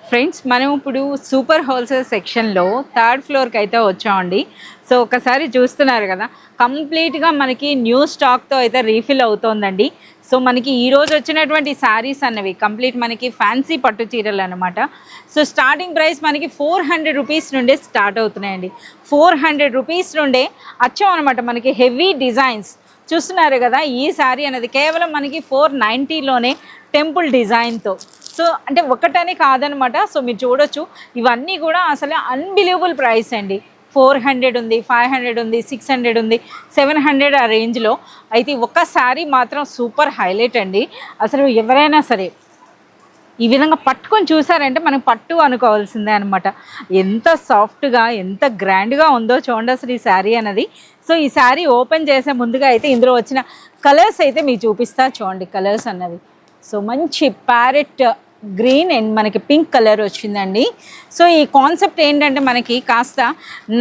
Friends మనం ఇప్పుడు super wholesale సెక్షన్లో థర్డ్ ఫ్లోర్కి అయితే వచ్చామండి. సో ఒకసారి చూస్తున్నారు కదా, కంప్లీట్గా మనకి న్యూ స్టాక్తో అయితే రీఫిల్ అవుతోందండి. సో మనకి ఈరోజు వచ్చినటువంటి శారీస్ అన్నవి కంప్లీట్ మనకి ఫ్యాన్సీ పట్టు చీరలు అనమాట. సో స్టార్టింగ్ ప్రైస్ మనకి 400 రూపీస్ నుండే స్టార్ట్ అవుతున్నాయండి. 400 రూపీస్ నుండే వచ్చాం అనమాట. మనకి హెవీ డిజైన్స్ చూస్తున్నారు కదా, ఈ శారీ అనేది కేవలం మనకి 490లోనే టెంపుల్ డిజైన్తో. సో అంటే ఒకటని కాదనమాట. సో మీరు చూడొచ్చు, ఇవన్నీ కూడా అసలు అన్బిలీవబుల్ ప్రైస్ అండి. 400 ఉంది, 500 ఉంది, 600 ఉంది, 700 ఆ రేంజ్లో అయితే ఒక్క శారీ మాత్రం సూపర్ హైలైట్ అండి. అసలు ఎవరైనా సరే ఈ విధంగా పట్టుకొని చూసారంటే మనం పట్టు అనుకోవాల్సిందే అనమాట. ఎంత సాఫ్ట్గా ఎంత గ్రాండ్గా ఉందో చూడండి అసలు ఈ శారీ అన్నది. సో ఈ శారీ ఓపెన్ చేసే ముందుగా అయితే ఇందులో వచ్చిన కలర్స్ అయితే మీకు చూపిస్తా చూడండి. కలర్స్ అన్నవి సో మంచి ప్యారెట్ గ్రీన్ అండ్ మనకి పింక్ కలర్ వచ్చిందండి. సో ఈ కాన్సెప్ట్ ఏంటంటే మనకి కాస్త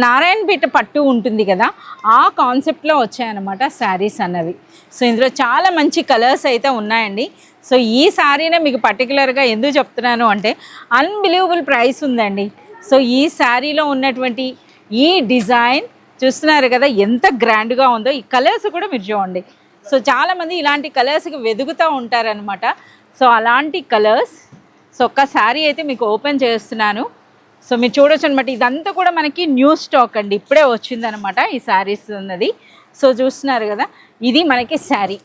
నారాయణపేట పట్టు ఉంటుంది కదా, ఆ కాన్సెప్ట్లో వచ్చాయన్నమాట శారీస్ అన్నవి. సో ఇందులో చాలా మంచి కలర్స్ అయితే ఉన్నాయండి. సో ఈ శారీనే మీకు పర్టికులర్గా ఎందుకు చెప్తున్నాను అంటే అన్బిలీవబుల్ ప్రైస్ ఉందండి. సో ఈ శారీలో ఉన్నటువంటి ఈ డిజైన్ చూస్తున్నారు కదా ఎంత గ్రాండ్గా ఉందో. ఈ కలర్స్ కూడా మీరు చూడండి. సో చాలామంది ఇలాంటి కలర్స్కి వెతుకుతూ ఉంటారనమాట. సో అలాంటి కలర్స్. సో ఒక్క శారీ అయితే మీకు ఓపెన్ చేస్తున్నాను. సో మీరు చూడొచ్చు అనమాట. ఇదంతా కూడా మనకి న్యూ స్టాక్ అండి, ఇప్పుడే వచ్చిందనమాట ఈ శారీస్ ఉన్నది. సో చూస్తున్నారు కదా, ఇది మనకి శారీ.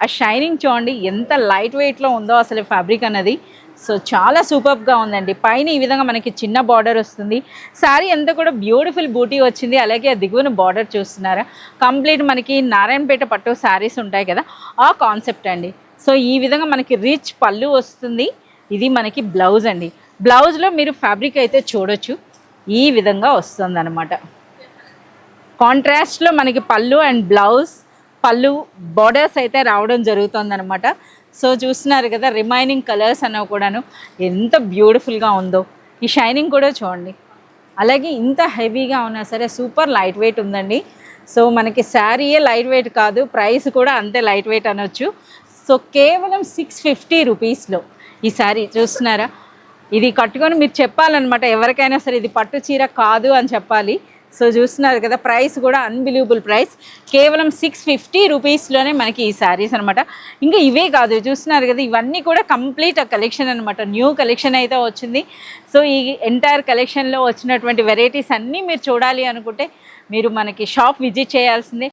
ఆ షైనింగ్ చూడండి ఎంత లైట్ వెయిట్లో ఉందో అసలు ఫ్యాబ్రిక్ అన్నది. సో చాలా సూపర్గా ఉందండి. పైన ఈ విధంగా మనకి చిన్న బార్డర్ వస్తుంది. శారీ అంతా కూడా బ్యూటిఫుల్ బూటీ వచ్చింది. అలాగే ఆ దిగువన బార్డర్ చూస్తున్నారా, కంప్లీట్ మనకి నారాయణపేట పట్టు శారీస్ ఉంటాయి కదా, ఆ కాన్సెప్ట్ అండి. సో ఈ విధంగా మనకి రిచ్ పళ్ళు వస్తుంది. ఇది మనకి బ్లౌజ్ అండి. బ్లౌజ్లో మీరు ఫ్యాబ్రిక్ అయితే చూడొచ్చు, ఈ విధంగా వస్తుంది అనమాట. కాంట్రాస్ట్లో మనకి పళ్ళు అండ్ బ్లౌజ్, పళ్ళు బార్డర్స్ అయితే రావడం జరుగుతుందన్నమాట. సో చూస్తున్నారు కదా, రిమైనింగ్ కలర్స్ అన్నవి కూడాను ఎంత బ్యూటిఫుల్గా ఉందో. ఈ షైనింగ్ కూడా చూడండి. అలాగే ఇంత హెవీగా ఉన్నా సరే సూపర్ లైట్ వెయిట్ ఉందండి. సో మనకి శారీయే లైట్ వెయిట్ కాదు, ప్రైస్ కూడా అంతే లైట్ వెయిట్ అనొచ్చు. సో కేవలం 650 రూపీస్లో ఈ శారీ చూస్తున్నారా. ఇది కట్టుకొని మీరు చెప్పాలన్నమాట ఎవరికైనా సరే ఇది పట్టు చీర కాదు అని చెప్పాలి. సో చూస్తున్నారు కదా, ప్రైస్ కూడా అన్బిలీవబుల్ ప్రైస్. కేవలం 650 రూపీస్లోనే మనకి ఈ శారీస్ అనమాట. ఇంకా ఇవే కాదు, చూస్తున్నారు కదా, ఇవన్నీ కూడా కంప్లీట్ కలెక్షన్ అనమాట. న్యూ కలెక్షన్ అయితే వచ్చింది. సో ఈ ఎంటైర్ కలెక్షన్లో వచ్చినటువంటి వెరైటీస్ అన్నీ మీరు చూడాలి అనుకుంటే మీరు మనకి షాప్ విజిట్ చేయాల్సిందే.